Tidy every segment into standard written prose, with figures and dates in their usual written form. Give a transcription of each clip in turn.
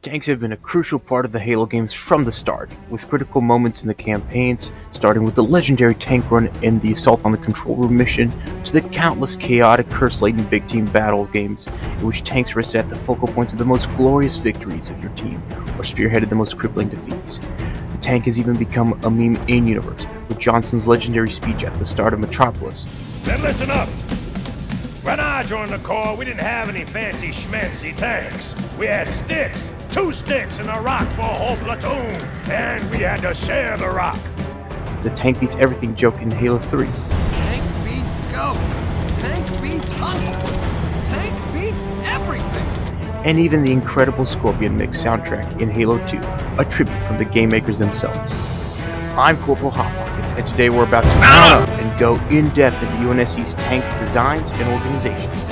Tanks have been a crucial part of the Halo games from the start, with critical moments in the campaigns, starting with the legendary tank run and the assault on the control room mission, to the countless chaotic, curse-laden big team battle games in which tanks rested at the focal points of the most glorious victories of your team, or spearheaded the most crippling defeats. The tank has even become a meme in-universe, with Johnson's legendary speech at the start of Metropolis. Then listen up! When I joined the Corps, we didn't have any fancy schmancy tanks. We had sticks, 2 sticks and a rock for a whole platoon, and we had to share the rock. The tank beats everything joke in Halo 3. Tank beats ghosts. Tank beats hunter. Tank beats everything. And even the incredible Scorpion Mix soundtrack in Halo 2, a tribute from the game makers themselves. I'm Corporal Hot Pockets, and today we're about to mount up and go in-depth into UNSC's tanks, designs, and organizations.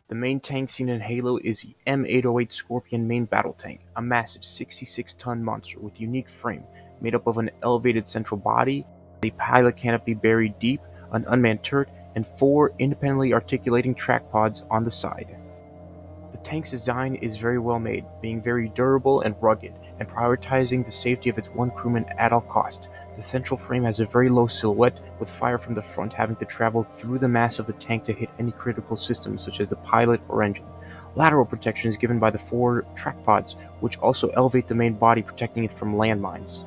The main tank seen in Halo is the M808 Scorpion main battle tank, a massive 66-ton monster with unique frame made up of an elevated central body, a pilot canopy buried deep, an unmanned turret, and 4 independently articulating track pods on the side. The tank's design is very well made, being very durable and rugged, and prioritizing the safety of its one crewman at all costs. The central frame has a very low silhouette, with fire from the front having to travel through the mass of the tank to hit any critical systems such as the pilot or engine. Lateral protection is given by the 4 track pods, which also elevate the main body, protecting it from landmines.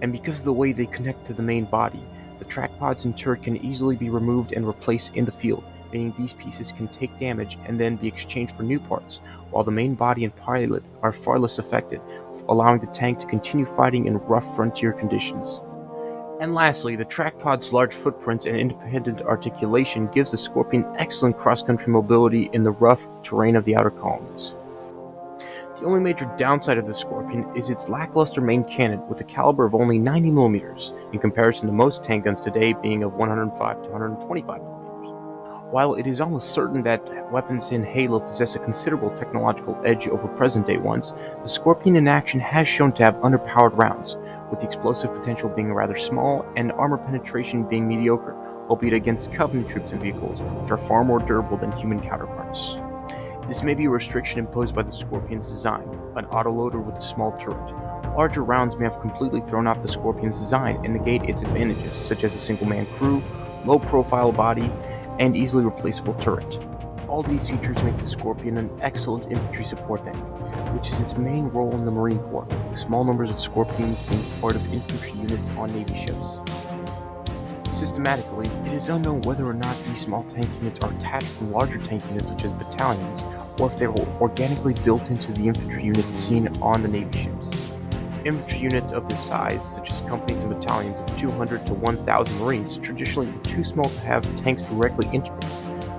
And because of the way they connect to the main body, the track pods and turret can easily be removed and replaced in the field, meaning these pieces can take damage and then be exchanged for new parts, while the main body and pilot are far less affected, allowing the tank to continue fighting in rough frontier conditions. And lastly, the track pod's large footprints and independent articulation gives the Scorpion excellent cross-country mobility in the rough terrain of the outer colonies. The only major downside of the Scorpion is its lackluster main cannon with a caliber of only 90mm, in comparison to most tank guns today being of 105 to 125mm. While it is almost certain that weapons in Halo possess a considerable technological edge over present-day ones, the Scorpion in action has shown to have underpowered rounds, with the explosive potential being rather small and armor penetration being mediocre, albeit against Covenant troops and vehicles, which are far more durable than human counterparts. This may be a restriction imposed by the Scorpion's design, an autoloader with a small turret. Larger rounds may have completely thrown off the Scorpion's design and negate its advantages, such as a single-man crew, low-profile body, and easily replaceable turret. All these features make the Scorpion an excellent infantry support tank, which is its main role in the Marine Corps, with small numbers of Scorpions being part of infantry units on Navy ships. Systematically, it is unknown whether or not these small tank units are attached from larger tank units such as battalions, or if they are organically built into the infantry units seen on the Navy ships. Infantry units of this size, such as companies and battalions of 200 to 1,000 Marines, traditionally were too small to have tanks directly integrated,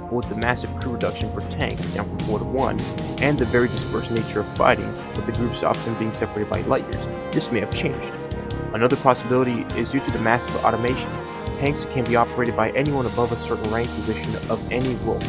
but with the massive crew reduction per tank, down from 4 to 1, and the very dispersed nature of fighting, with the groups often being separated by light years, this may have changed. Another possibility is due to the massive automation. Tanks can be operated by anyone above a certain rank position of any role.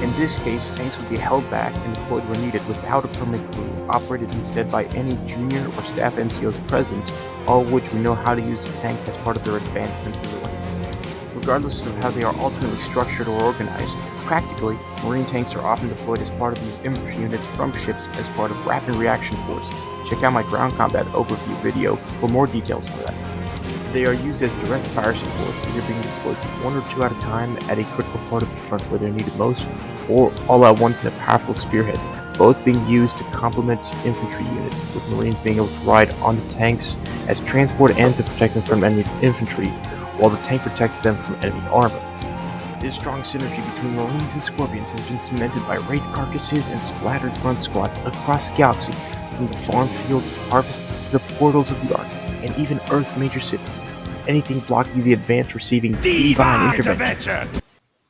In this case, tanks would be held back and deployed when needed without a permanent crew, operated instead by any junior or staff NCOs present, all of which we know how to use the tank as part of their advancement through the ranks. Regardless of how they are ultimately structured or organized, practically, Marine tanks are often deployed as part of these infantry units from ships as part of rapid reaction forces. Check out my ground combat overview video for more details on that. They are used as direct fire support, either being deployed 1 or 2 at a time at a critical part of the front where they're needed most, or all at once in a powerful spearhead, both being used to complement infantry units, with Marines being able to ride on the tanks as transport and to protect them from enemy infantry, while the tank protects them from enemy armor. This strong synergy between Marines and Scorpions has been cemented by Wraith carcasses and splattered grunt squads across the galaxy, from the farm fields of harvest to the portals of the Ark, and even Earth's major cities, with anything blocking the advance receiving divine intervention.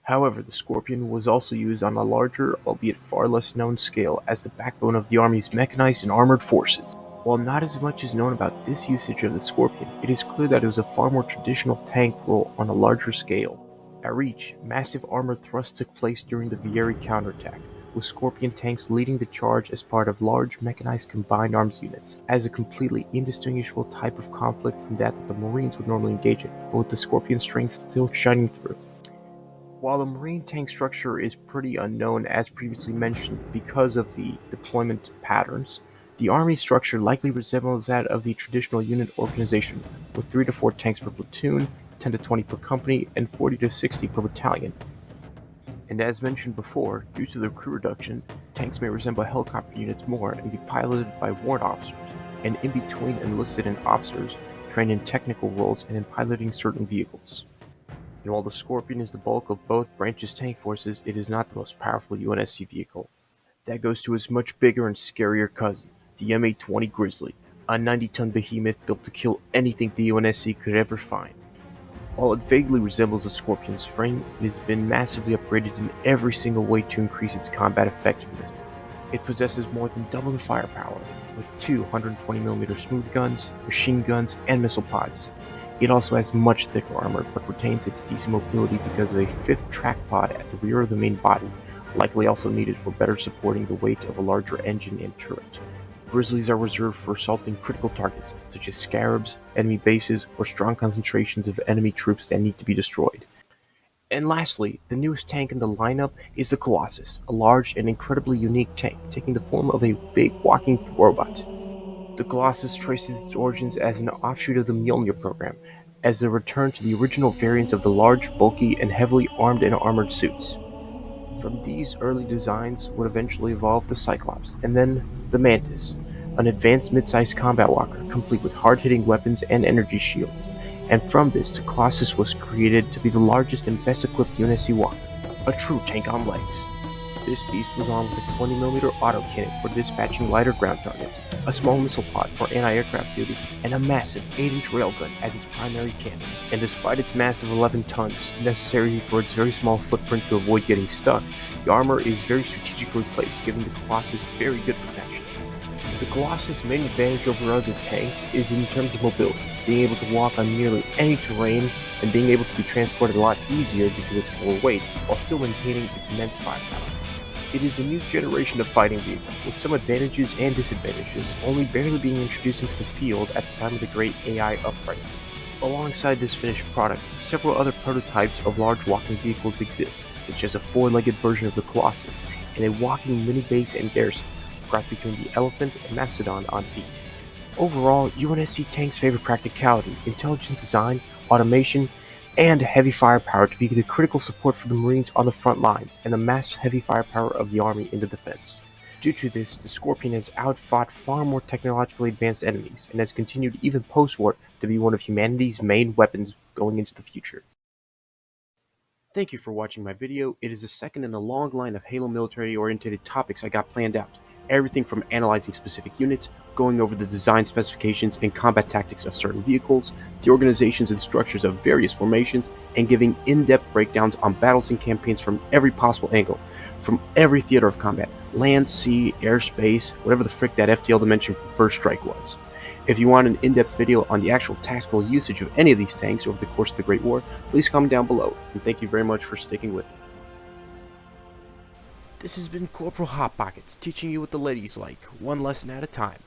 However, the Scorpion was also used on a larger, albeit far less known scale, as the backbone of the Army's mechanized and armored forces. While not as much is known about this usage of the Scorpion, it is clear that it was a far more traditional tank role on a larger scale. At Reach, massive armored thrusts took place during the Vieri counterattack, with Scorpion tanks leading the charge as part of large mechanized combined arms units, as a completely indistinguishable type of conflict from that the Marines would normally engage in, but with the Scorpion strength still shining through. While the Marine tank structure is pretty unknown as previously mentioned because of the deployment patterns, the Army structure likely resembles that of the traditional unit organization, with 3 to 4 tanks per platoon, 10 to 20 per company, and 40 to 60 per battalion. And as mentioned before, due to the crew reduction, tanks may resemble helicopter units more and be piloted by warrant officers, and in between enlisted and officers trained in technical roles and in piloting certain vehicles. And while the Scorpion is the bulk of both branches' tank forces, it is not the most powerful UNSC vehicle. That goes to its much bigger and scarier cousin, the M820 Grizzly, a 90-ton behemoth built to kill anything the UNSC could ever find. While it vaguely resembles the Scorpion's frame, it has been massively upgraded in every single way to increase its combat effectiveness. It possesses more than double the firepower, with two 120mm smooth guns, machine guns, and missile pods. It also has much thicker armor, but retains its decent mobility because of a fifth track pod at the rear of the main body, likely also needed for better supporting the weight of a larger engine and turret. Grizzlies are reserved for assaulting critical targets, such as scarabs, enemy bases, or strong concentrations of enemy troops that need to be destroyed. And lastly, the newest tank in the lineup is the Colossus, a large and incredibly unique tank, taking the form of a big walking robot. The Colossus traces its origins as an offshoot of the Mjolnir program, as a return to the original variants of the large, bulky, and heavily armed and armored suits. From these early designs would eventually evolve the Cyclops, and then the Mantis, an advanced mid-sized combat walker, complete with hard-hitting weapons and energy shields. And from this, the Colossus was created to be the largest and best-equipped UNSC walker, a true tank on legs. This beast was armed with a 20mm auto cannon for dispatching lighter ground targets, a small missile pod for anti-aircraft duty, and a massive 8-inch railgun as its primary cannon. And despite its massive 11 tons, necessary for its very small footprint to avoid getting stuck, the armor is very strategically placed, giving the Colossus very good protection. The Colossus' main advantage over other tanks is in terms of mobility, being able to walk on nearly any terrain and being able to be transported a lot easier due to its lower weight, while still maintaining its immense firepower. It is a new generation of fighting vehicle, with some advantages and disadvantages, only barely being introduced into the field at the time of the great AI uprising. Alongside this finished product, several other prototypes of large walking vehicles exist, such as a four-legged version of the Colossus, and a walking mini base and garrison, crossed between the Elephant and Mastodon on feet. Overall, UNSC tanks favor practicality, intelligent design, automation, and heavy firepower to be the critical support for the Marines on the front lines, and the massed heavy firepower of the Army in the defense. Due to this, the Scorpion has outfought far more technologically advanced enemies, and has continued even post-war to be one of humanity's main weapons going into the future. Thank you for watching my video. It is the second in a long line of Halo military-oriented topics I got planned out. Everything from analyzing specific units, going over the design specifications and combat tactics of certain vehicles, the organizations and structures of various formations, and giving in-depth breakdowns on battles and campaigns from every possible angle, from every theater of combat, land, sea, air, space, whatever the frick that FTL dimension from First Strike was. If you want an in-depth video on the actual tactical usage of any of these tanks over the course of the Great War, please comment down below, and thank you very much for sticking with me. This has been Corporal Hot Pockets, teaching you what the ladies like, one lesson at a time.